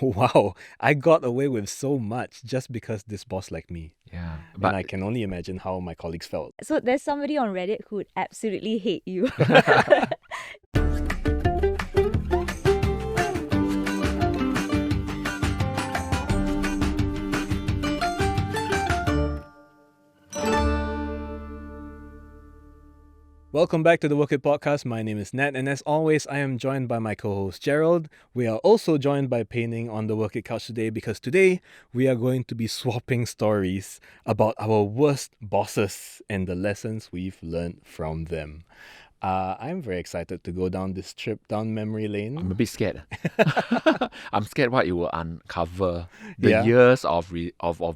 Wow, I got away with so much just because this boss liked me. Yeah. And But I can only imagine how my colleagues felt. So there's somebody on Reddit who would absolutely hate you. Welcome back to the Work It Podcast. My name is Nat, and as always, I am joined by my co-host Gerald. We are also joined by Pei Ning on the Work It Couch today because today we are going to be swapping stories about our worst bosses and the lessons we've learned from them. I'm very excited to go down this trip down memory lane. I'm a bit scared. I'm scared what it will uncover. The Yeah. years of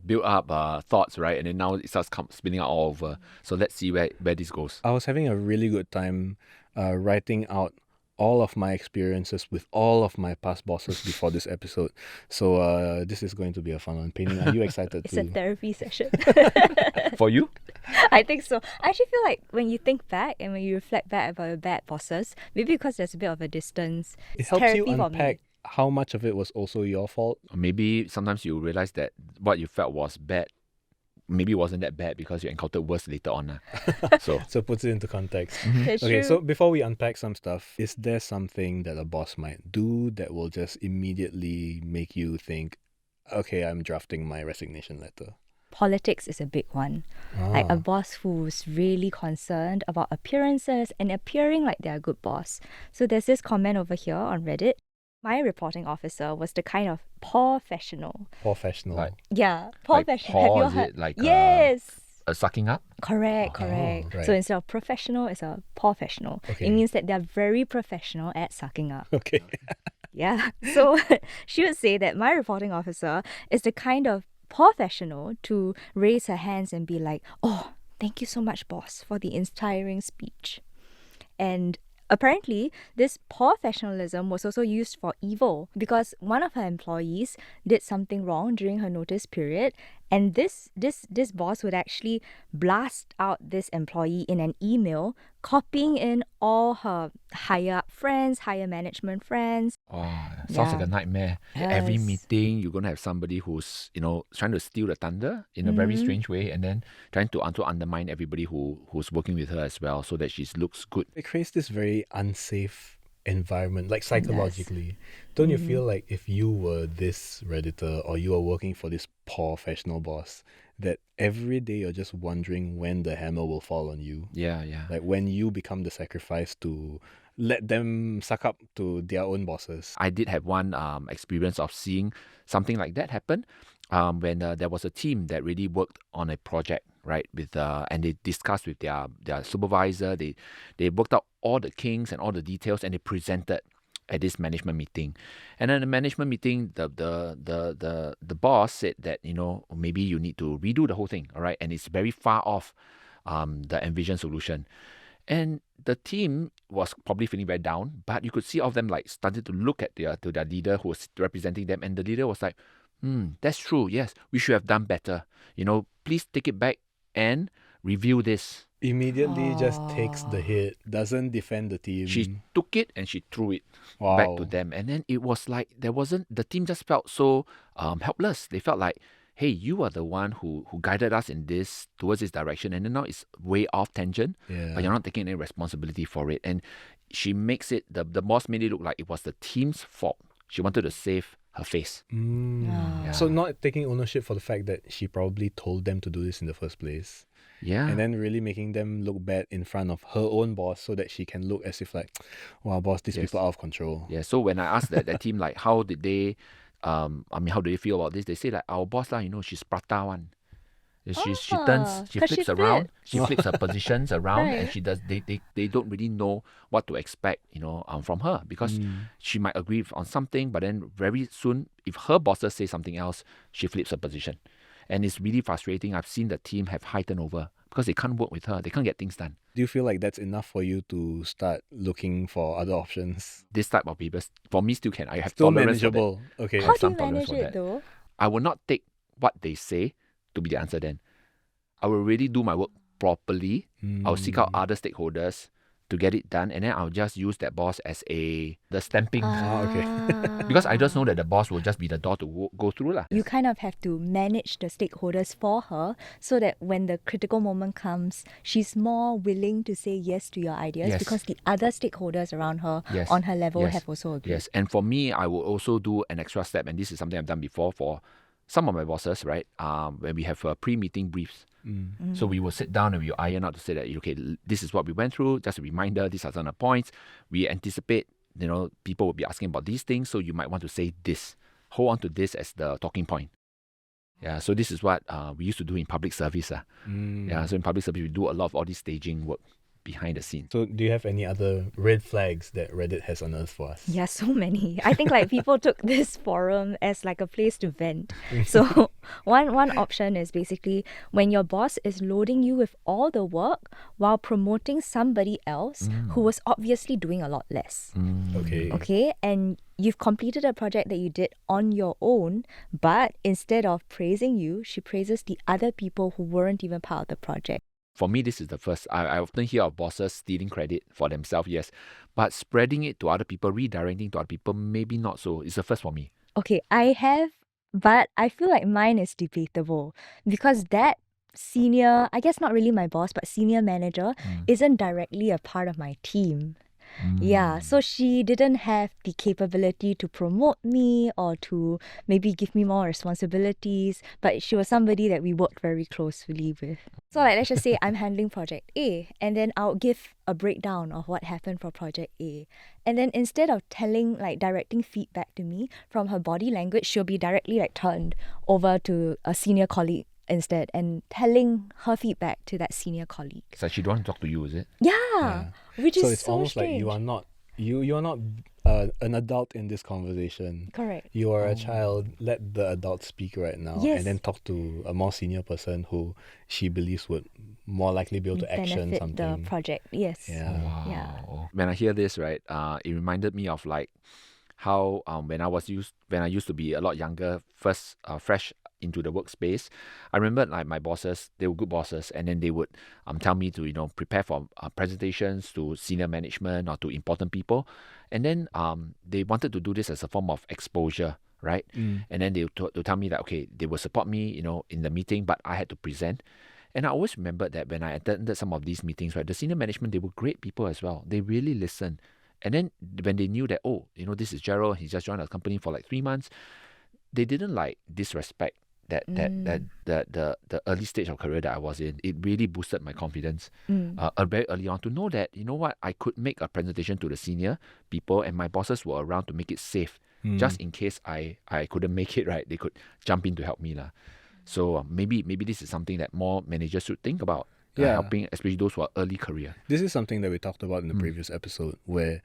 built-up thoughts, right? And then now it starts spinning out all over. So let's see where this goes. I was having a really good time writing out all of my experiences with all of my past bosses before this episode. So this is going to be a fun one. Pei Ning, are you excited It's a to? therapy session. For you? I think so. I actually feel like when you think back and when you reflect back about your bad bosses, maybe because there's a bit of a distance, It it's helps you therapy for me. unpack how much of it was also your fault. Or maybe sometimes you realize that what you felt was bad maybe it wasn't that bad because you encountered worse later on. So So it puts it into context. That's Okay, true. so before we unpack some stuff, is there something that a boss might do that will just immediately make you think, okay, I'm drafting my resignation letter? Politics is a big one. Like a Ah. boss who's really concerned about appearances and appearing like they're a good boss. So there's this comment over here on Reddit. My reporting officer was the kind of professional. Professional. Like- Yeah, like professional. Have you paw, all is heard? it like Yes. sucking up? Correct, Oh, correct. right. So instead of professional, it's a professional. Okay. It means that they're very professional at sucking up. Okay. Yeah. So she would say that my reporting officer is the kind of professional to raise her hands and be like, "Oh, thank you so much, boss, for the inspiring speech." And apparently, this professionalism was also used for evil because one of her employees did something wrong during her notice period, and this boss would actually blast out this employee in an email, copying in all her higher up friends, higher management friends. Oh, sounds like Yeah. a nightmare. Every Yes. meeting, you're going to have somebody who's, trying to steal the thunder in a very strange way and then trying to undermine everybody who's working with her as well so that she looks good. It creates this very unsafe environment, like psychologically. Don't you feel like if you were this Redditor or you are working for this professional boss, that every day you're just wondering when the hammer will fall on you? Yeah, yeah. Like when you become the sacrifice to let them suck up to their own bosses. I did have one experience of seeing something like that happen when there was a team that really worked on a project, right? With and they discussed with their supervisor. They worked out all the kinks and all the details, and they presented at this management meeting. And then the management meeting, the boss said that maybe you need to redo the whole thing, all right? And it's very far off the envisioned solution. And the team was probably feeling very down, but you could see all of them like started to look at their leader who was representing them, and the leader was like, that's true, yes, we should have done better. Please take it back and review this. Immediately just takes the hit, doesn't defend the team. She took it and she threw it Wow. back to them. And then it was like the team just felt so helpless. They felt like, hey, you are the one who guided us towards this direction, and then now it's way off tangent, Yeah. but you're not taking any responsibility for it. And she makes it, the boss made it look like it was the team's fault. She wanted to save her face. Mm. Yeah. So not taking ownership for the fact that she probably told them to do this in the first place. Yeah. And then really making them look bad in front of her own boss so that she can look as if like, wow, boss, these Yes. people are out of control. Yeah, so when I asked that team, like, how did they, how do they feel about this? They say, like, our boss, she's prata one. She flips around, she flips her positions around, and Right. she does. They don't really know what to expect, from her because she might agree on something, but then very soon, if her bosses say something else, she flips her position, and it's really frustrating. I've seen the team have high turnover because they can't work with her. They can't get things done. Do you feel like that's enough for you to start looking for other options? This type of people, for me, still can. I have Still tolerance for that. manageable. Okay. How do some you tolerance manage for it that. though? I will not take what they say to be the answer then. I will really do my work properly. I'll seek out other stakeholders to get it done, and then I'll just use that boss as the stamping. okay. Because I just know that the boss will just be the door to go through lah. You kind of have to manage the stakeholders for her so that when the critical moment comes, she's more willing to say yes to your ideas Yes. because the other stakeholders around her Yes. on her level Yes. have also agreed. Yes, and for me, I will also do an extra step, and this is something I've done before for some of my bosses, right? When we have pre-meeting briefs. So we will sit down and we will iron out to say that, okay, this is what we went through, just a reminder, these are some of the points. We anticipate, people will be asking about these things, so you might want to say this. Hold on to this as the talking point. Yeah, so this is what we used to do in public service. Yeah, so in public service, we do a lot of all this staging work behind the scenes. So do you have any other red flags that Reddit has unearthed for us? Yeah, so many. I think like people took this forum as like a place to vent. So one option is basically when your boss is loading you with all the work while promoting somebody else who was obviously doing a lot less. Okay. Okay, and you've completed a project that you did on your own, but instead of praising you, she praises the other people who weren't even part of the project. For me, this is the first. I often hear of bosses stealing credit for themselves, yes. But spreading it to other people, redirecting to other people, maybe not so. It's the first for me. Okay, I have, but I feel like mine is debatable because that senior, I guess not really my boss, but senior manager isn't directly a part of my team. Yeah, so she didn't have the capability to promote me or to maybe give me more responsibilities, but she was somebody that we worked very closely with. So like let's just say I'm handling project A, and then I'll give a breakdown of what happened for project A. And then instead of directing feedback to me from her body language, she'll be directly turned over to a senior colleague instead and telling her feedback to that senior colleague. It's like she don't want to talk to you, is it? Yeah. Which So is it's so almost strange. like you are not an adult in this conversation. Correct. You are a child. Let the adult speak right now, Yes. and then talk to a more senior person who she believes would more likely be able to action benefit something. the project. Yes. Yeah. Wow. Yeah. When I hear this, right, it reminded me of how when I used to be a lot younger, first fresh into the workspace, I remember my bosses, they were good bosses, and then they would tell me to prepare for presentations to senior management or to important people, and then they wanted to do this as a form of exposure, right? And then they would tell me that okay, they will support me in the meeting, but I had to present. And I always remembered that when I attended some of these meetings, right, the senior management, they were great people as well. They really listened. And then when they knew that, this is Gerald, he just joined our company for 3 months, they didn't disrespect the early stage of career that I was in. It really boosted my confidence very early on to know that, I could make a presentation to the senior people and my bosses were around to make it safe. Just in case I couldn't make it, right, they could jump in to help me. So maybe this is something that more managers should think about. Helping especially those who are early career. This is something that we talked about in the previous episode where,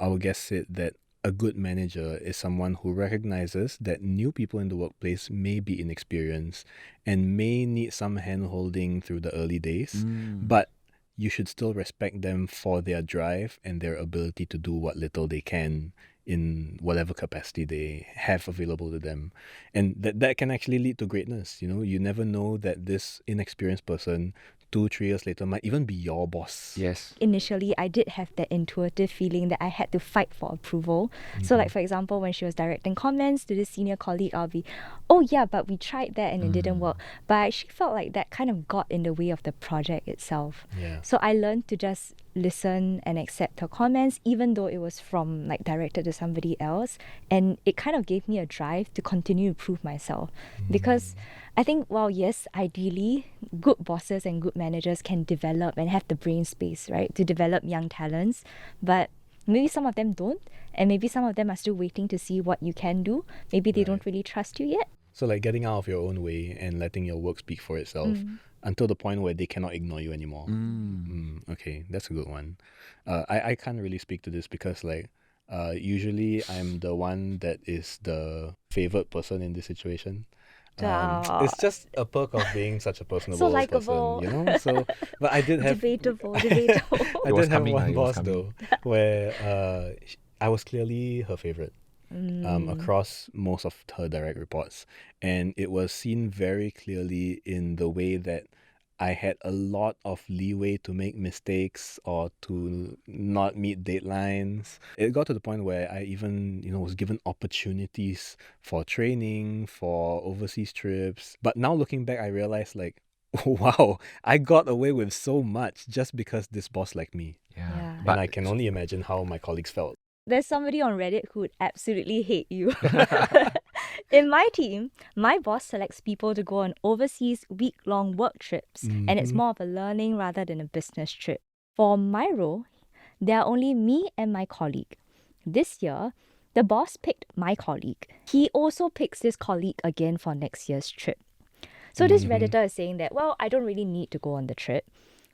our guest said that a good manager is someone who recognizes that new people in the workplace may be inexperienced and may need some hand-holding through the early days, but you should still respect them for their drive and their ability to do what little they can in whatever capacity they have available to them. And that can actually lead to greatness. You never know that this inexperienced person 2-3 years later might even be your boss. Yes. Initially, I did have that intuitive feeling that I had to fight for approval. So for example, when she was directing comments to this senior colleague, I'll be, oh yeah, but we tried that and it didn't work. But I actually felt like that kind of got in the way of the project itself. Yeah. So I learned to just listen and accept her comments, even though it was from directed to somebody else. And it kind of gave me a drive to continue to prove myself. Because I think, yes, ideally, good bosses and good managers can develop and have the brain space, right, to develop young talents. But maybe some of them don't. And maybe some of them are still waiting to see what you can do. Maybe they don't really trust you yet. So getting out of your own way and letting your work speak for itself until the point where they cannot ignore you anymore. Okay, that's a good one. I can't really speak to this because usually I'm the one that is the favored person in this situation. It's just a perk of being such a personable So likeable. person, So, but I did have Debatable. I It was did have coming, one it was boss coming. though, where I was clearly her favorite across most of her direct reports, and it was seen very clearly in the way that I had a lot of leeway to make mistakes or to not meet deadlines. It got to the point where I even, was given opportunities for training, for overseas trips. But now looking back, I realized like, wow, I got away with so much just because this boss liked me. Yeah. And I can only imagine how my colleagues felt. There's somebody on Reddit who would absolutely hate you. In my team, my boss selects people to go on overseas week-long work trips, and it's more of a learning rather than a business trip. For my role, there are only me and my colleague. This year, the boss picked my colleague. He also picks this colleague again for next year's trip. So this Redditor is saying that, well, I don't really need to go on the trip,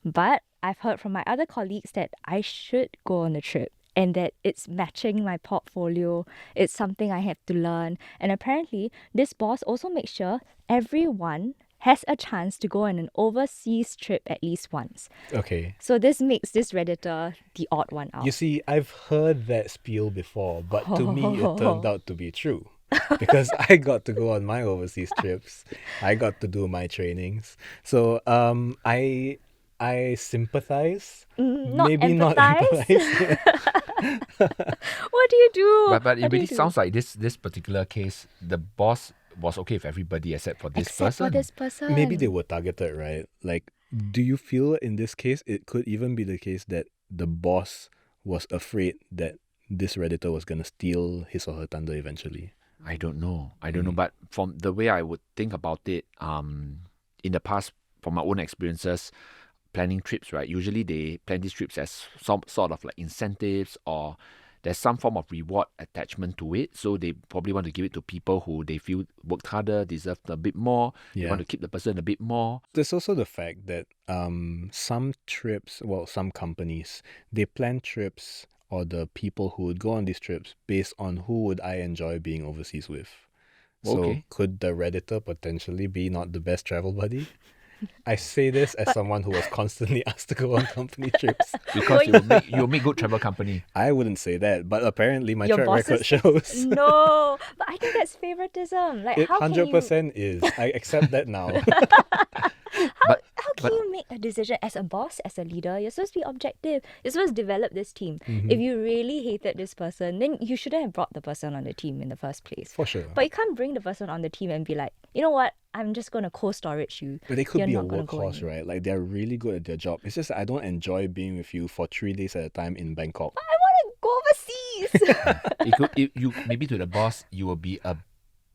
but I've heard from my other colleagues that I should go on the trip and that it's matching my portfolio. It's something I have to learn. And apparently, this boss also makes sure everyone has a chance to go on an overseas trip at least once. Okay. So this makes this Redditor the odd one out. You see, I've heard that spiel before, but to me, it turned out to be true. Because I got to go on my overseas trips. I got to do my trainings. So I sympathize. Not Maybe not empathize. empathize. What do you do? But it What do really you do? sounds like this particular case, the boss was okay with everybody except for this Except person. for this person. Maybe they were targeted, right? Like, do you feel in this case it could even be the case that the boss was afraid that this Redditor was going to steal his or her thunder eventually? I don't know. But from the way I would think about it, in the past, from my own experiences, planning trips, right? Usually they plan these trips as some sort of like incentives, or there's some form of reward attachment to it. So they probably want to give it to people who they feel worked harder, deserved a bit more. They Yeah. want to keep the person a bit more. There's also the fact that some trips, some companies, they plan trips or the people who would go on these trips based on who would I enjoy being overseas with. So Okay. could the Redditor potentially be not the best travel buddy? I say this as someone who was constantly asked to go on company trips. Because you'll make good travel company. I wouldn't say that, but apparently my Your track record bosses- shows. No, but I think that's favoritism. Like, It how can you 100% is. I accept that now. But how can you make a decision as a boss, as a leader? You're supposed to be objective. You're supposed to develop this team. Mm-hmm. If you really hated this person, then you shouldn't have brought the person on the team in the first place. For sure. But you can't bring the person on the team and be like, you know what? I'm just going to co-storage you. But they could You're be a not gonna go workhorse, anywhere. right? Like they're really good at their job. It's just that I don't enjoy being with you for 3 days at a time in Bangkok. I want to go overseas. you maybe to the boss, you will be a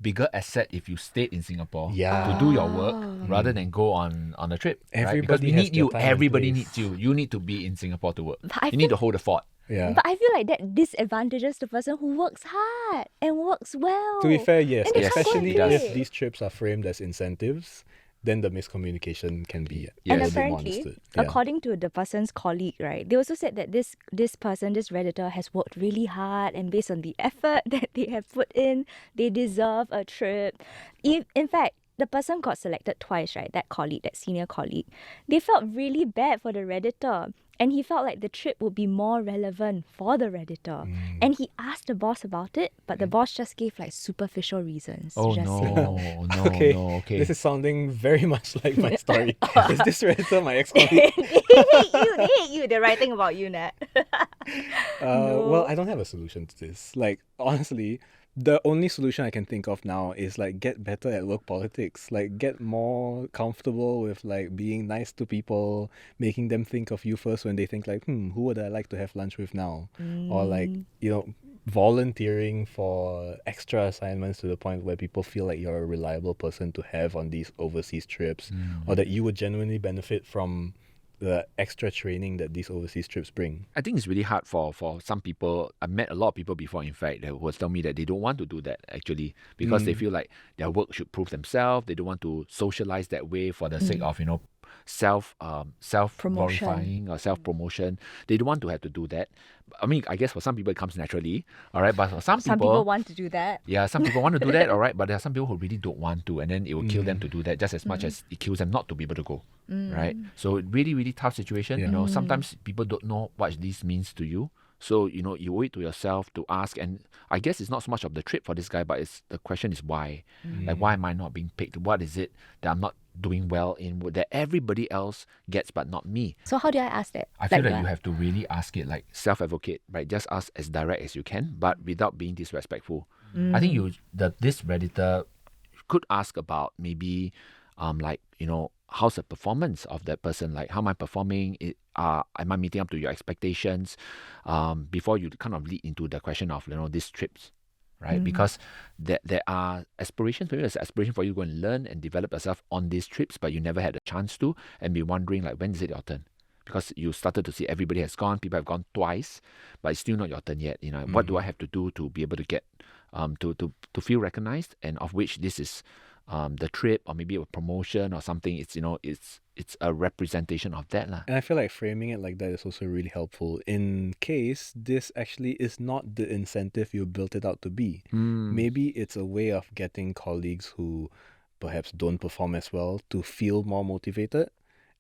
bigger asset if you stayed in Singapore Yeah. to do your work Oh. rather than go on a trip. Right? Because Everybody we has need their you. time and Everybody place. needs you. You need to be in Singapore to work. But I You need to hold the fort. Yeah. But I feel like that disadvantages the person who works hard and works well. To be fair, yes. And they Yes, can't go Especially and it if play. these trips are framed as incentives, then the miscommunication can be a Yes. And little bit more apparently, understood. Yeah. according to the person's colleague, right, they also said that this person, this Redditor, has worked really hard, and based on the effort that they have put in, they deserve a trip. In fact, the person got selected twice, right? That colleague, that senior colleague. They felt really bad for the Redditor. And he felt like the trip would be more relevant for the Redditor. And he asked the boss about it, but the boss just gave like superficial reasons. to Oh just say no, no, Okay. no. Okay. This is sounding very much like my story. Is this Redditor my ex-colleague? They hate you. They're writing about you, Nat. Well, I don't have a solution to this. Like, honestly, the only solution I can think of now is like get better at work politics. Like, get more comfortable with like being nice to people, making them think of you first when they think like, who would I like to have lunch with now? Or like, volunteering for extra assignments to the point where people feel like you're a reliable person to have on these overseas trips, or that you would genuinely benefit from the extra training that these overseas trips bring. I think it's really hard for some people. I met a lot of people before, in fact, that who was telling me that they don't want to do that actually because they feel like their work should prove themselves. They don't want to socialize that way for the sake of self glorifying or self promotion. They don't want to have to do that. I mean, I guess for some people it comes naturally, all right. But for some people want to do that. yeah, some people want to do that, all right. But there are some people who really don't want to, and then it will kill them to do that just as much as it kills them not to be able to go, right? So really, really tough situation. Yeah. Sometimes people don't know what this means to you. So, you owe it to yourself to ask. And I guess it's not so much of the trip for this guy, but the question is why? Like, why am I not being picked? What is it that I'm not doing well in that everybody else gets but not me? So how do I ask that? I feel Like, that you have to really ask it like self-advocate, right? Just ask as direct as you can, but without being disrespectful. I think this Redditor could ask about maybe like, how's the performance of that person? Like, how am I performing? Am I meeting up to your expectations? Before you kind of lead into the question of, these trips, right? Because there are aspirations. Maybe there's aspiration for you to go and learn and develop yourself on these trips, but you never had a chance to, and be wondering like, when is it your turn? Because you started to see everybody has gone, people have gone twice, but it's still not your turn yet. What do I have to do to be able to get to feel recognized, and of which this is the trip or maybe a promotion or something. It's a representation of that lah. And I feel like framing it like that is also really helpful in case this actually is not the incentive you built it out to be. Maybe it's a way of getting colleagues who perhaps don't perform as well to feel more motivated.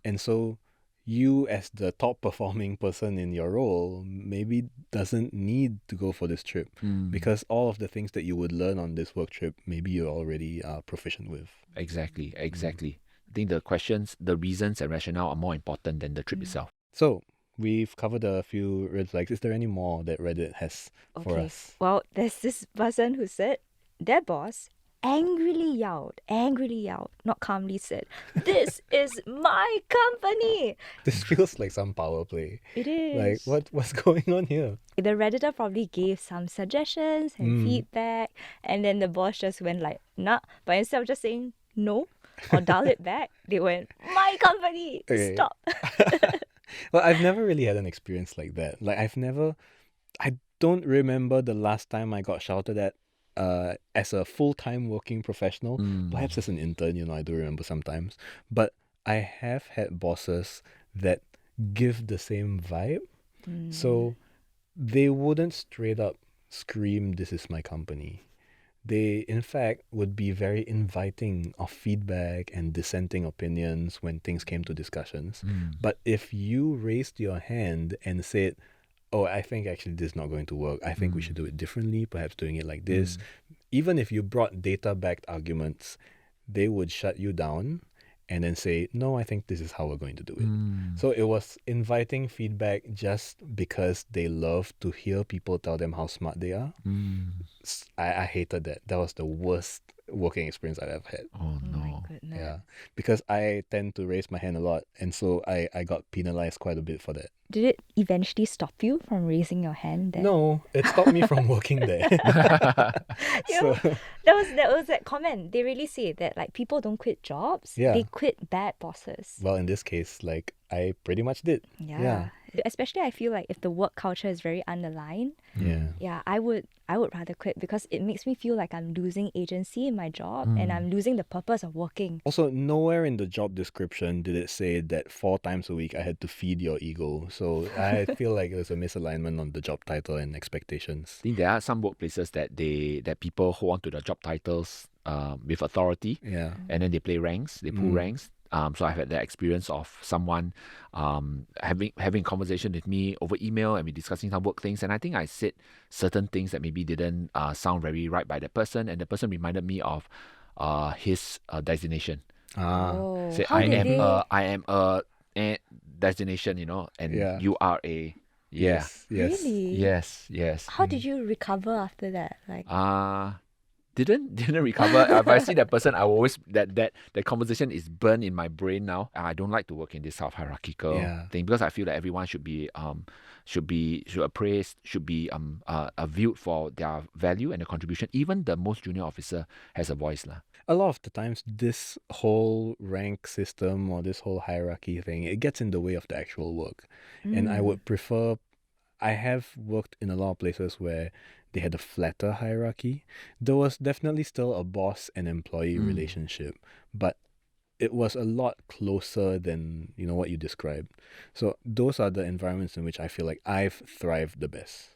And so you as the top performing person in your role maybe doesn't need to go for this trip because all of the things that you would learn on this work trip maybe you already are proficient with. Exactly. I think the questions, the reasons and rationale are more important than the trip itself. So we've covered a few red flags. Is there any more that Reddit has for us? Well, there's this person who said their boss angrily yelled, not calmly said, "This is my company." This feels like some power play. It is. Like what's going on here? The Redditor probably gave some suggestions and feedback, and then the boss just went like, nah. But instead of just saying no or dial it back, they went, "My company, Okay. stop." Well, I've never really had an experience like that. Like I don't remember the last time I got shouted at as a full-time working professional. Perhaps as an intern, I do remember sometimes. But I have had bosses that give the same vibe. So they wouldn't straight up scream, "This is my company." They, in fact, would be very inviting of feedback and dissenting opinions when things came to discussions. But if you raised your hand and said, "Oh, I think actually this is not going to work. I think we should do it differently, perhaps doing it like this," even if you brought data-backed arguments, they would shut you down and then say, "No, I think this is how we're going to do it." So it was inviting feedback just because they love to hear people tell them how smart they are. I hated that. That was the worst working experience I've ever had. Oh Oh my no. goodness. Yeah, because I tend to raise my hand a lot, and so I got penalized quite a bit for that. Did it eventually stop you from raising your hand then? No, it stopped me from working there. You know, So that was that comment. They really say that like people don't quit jobs. Yeah. They quit bad bosses. well, in this case, like I pretty much did. Yeah. Especially I feel like if the work culture is very underlined, Yeah. I would rather quit because it makes me feel like I'm losing agency in my job and I'm losing the purpose of working. Also, nowhere in the job description did it say that 4 times a week I had to feed your ego. So I feel like there's a misalignment on the job title and expectations. I think there are some workplaces that people hold on to the job titles with authority, Yeah. and then they play ranks, they pull ranks. So I've had the experience of someone having a conversation with me over email, and we discussing some work things, and I think I said certain things that maybe didn't sound very right by that person, and the person reminded me of his designation. Ah. Say How I did am they? I am a designation, and Yeah. you are a Yes. Really? yes. How did you recover after that? Like, Didn't recover. If I see that person, I will always that conversation is burned in my brain now. I don't like to work in this sort of hierarchical Yeah. thing because I feel that everyone should be appraised, should be viewed for their value and their contribution. Even the most junior officer has a voice lah. A lot of the times, this whole rank system or this whole hierarchy thing, it gets in the way of the actual work. And I would prefer, I have worked in a lot of places where they had a flatter hierarchy. There was definitely still a boss and employee relationship, but it was a lot closer than, what you described. So those are the environments in which I feel like I've thrived the best.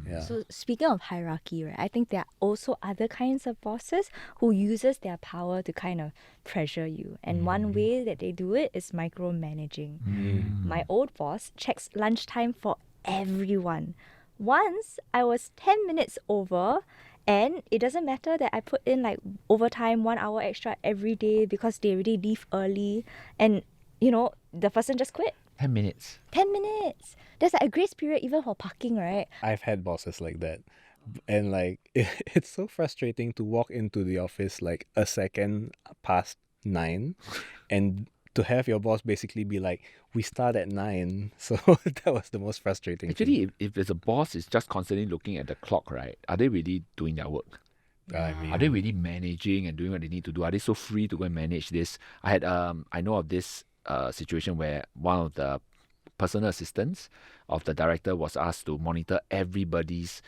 Yeah. so speaking of hierarchy, right? I think there are also other kinds of bosses who uses their power to kind of pressure you. And one way that they do it is micromanaging. My old boss checks lunchtime for everyone. Once I was 10 minutes over And it doesn't matter that I put in like overtime 1 hour extra every day because they already leave early and, the person just quit. 10 minutes. 10 minutes. There's like a grace period even for parking, right? I've had bosses like that. And like, it's so frustrating to walk into the office like a second past 9 and to have your boss basically be like, we start at 9. So that was the most frustrating Actually, thing. if there's a boss is just constantly looking at the clock, right? Are they really doing their work? I mean, Are they really managing and doing what they need to do? Are they so free to go and manage this? I know of this situation where one of the personal assistants of the director was asked to monitor everybody's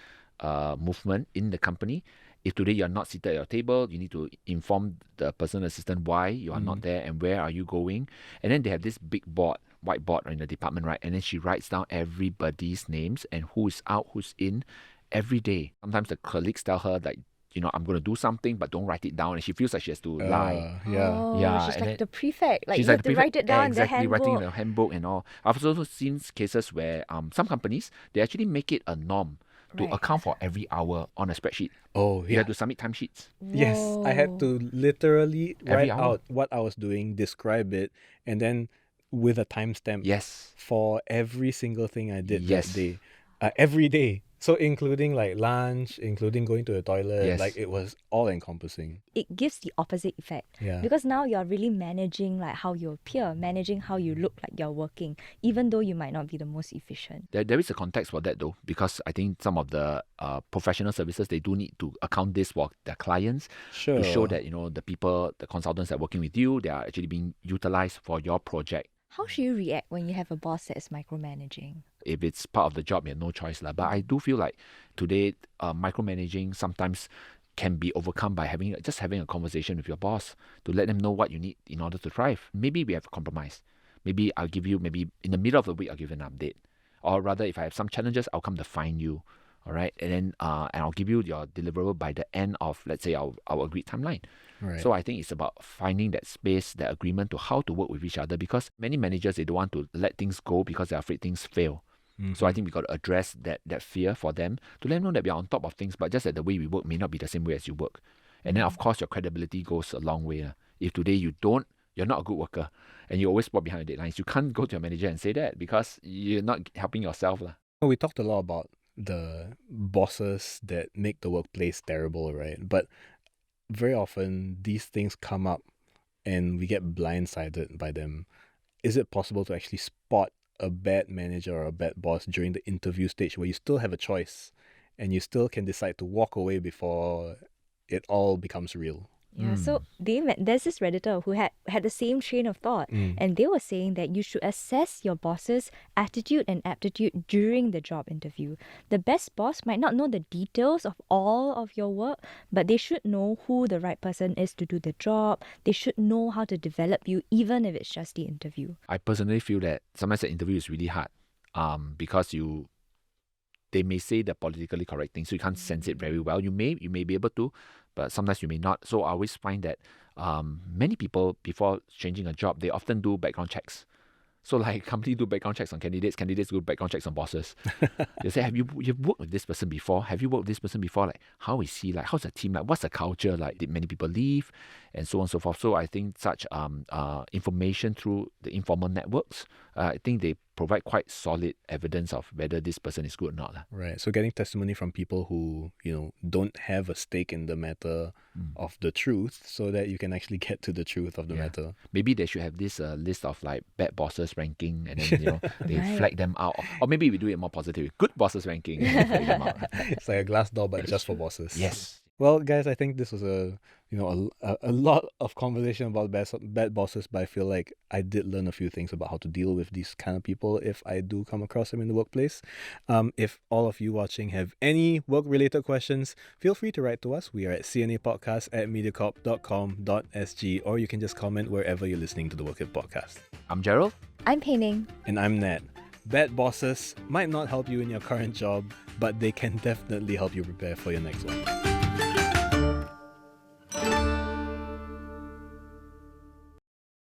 movement in the company. If today you're not seated at your table, you need to inform the personal assistant why you are not there and where are you going. And then they have this big board, whiteboard in the department, right? And then she writes down everybody's names and who is out, who's in every day. Sometimes the colleagues tell her like, I'm going to do something, but don't write it down. And she feels like she has to lie. Yeah. Oh, Yeah, she's and like then the prefect. Like she's you like have the to write it down in the exactly, handbook. writing in the handbook and all. I've also seen cases where some companies, they actually make it a norm to Right. account for every hour on a spreadsheet. Oh, You yeah. have to submit timesheets. Yes, I had to literally Every write hour. out what I was doing, describe it, and then with a timestamp Yes. for every single thing I did Yes. that day. Every day. So including like lunch, including going to the toilet, Yes. like it was all encompassing. It gives the opposite effect. Yeah. Because now you're really managing like how you appear, managing how you look like you're working, even though you might not be the most efficient. There is a context for that though, because I think some of the professional services, they do need to account this for their clients Sure. to show that, the people, the consultants that are working with you, they are actually being utilized for your project. How should you react when you have a boss that is micromanaging? If it's part of the job, you have no choice. But I do feel like today, micromanaging sometimes can be overcome by having a conversation with your boss to let them know what you need in order to thrive. Maybe we have a compromise. Maybe I'll give you, maybe in the middle of the week, I'll give you an update. Or rather, if I have some challenges, I'll come to find you. All right. And then and I'll give you your deliverable by the end of, let's say, our agreed timeline. Right. So I think it's about finding that space, that agreement to how to work with each other, because many managers, they don't want to let things go because they're afraid things fail. So I think we got to address that fear for them to let them know that we are on top of things, but just that the way we work may not be the same way as you work. And then of course your credibility goes a long way. If today you're not a good worker and you always fall behind your deadlines, you can't go to your manager and say that because you're not helping yourself. We talked a lot about the bosses that make the workplace terrible, right? But very often these things come up and we get blindsided by them. Is it possible to actually spot a bad manager or a bad boss during the interview stage where you still have a choice and you still can decide to walk away before it all becomes real? Yeah, so there's this Redditor who had the same train of thought, and they were saying that you should assess your boss's attitude and aptitude during the job interview. The best boss might not know the details of all of your work, but they should know who the right person is to do the job. They should know how to develop you, even if it's just the interview. I personally feel that sometimes the interview is really hard because they may say the politically correct thing, so you can't sense it very well. You may be able to, but sometimes you may not. So I always find that many people, before changing a job, they often do background checks. So like companies do background checks on candidates do background checks on bosses. They say, you've worked with this person before? Have you worked with this person before? Like, how is he? Like, how's the team like? What's the culture like? Did many people leave? And so on and so forth. So I think such information through the informal networks, I think they provide quite solid evidence of whether this person is good or not. Right. So getting testimony from people who, don't have a stake in the matter of the truth so that you can actually get to the truth of the matter. Maybe they should have this list of like bad bosses ranking, and then they Right. flag them out. Or maybe we do it more positive. Good bosses ranking, and then flag them out. It's like a glass door, but just for bosses. Yes. Well, guys, I think this was a lot of conversation about bad bosses, but I feel like I did learn a few things about how to deal with these kind of people if I do come across them in the workplace. If all of you watching have any work-related questions, feel free to write to us. We are at cnapodcast@mediacorp.com.sg, or you can just comment wherever you're listening to the Work It podcast. I'm Gerald. I'm Pei Ning. And I'm Nat. Bad bosses might not help you in your current job, but they can definitely help you prepare for your next one.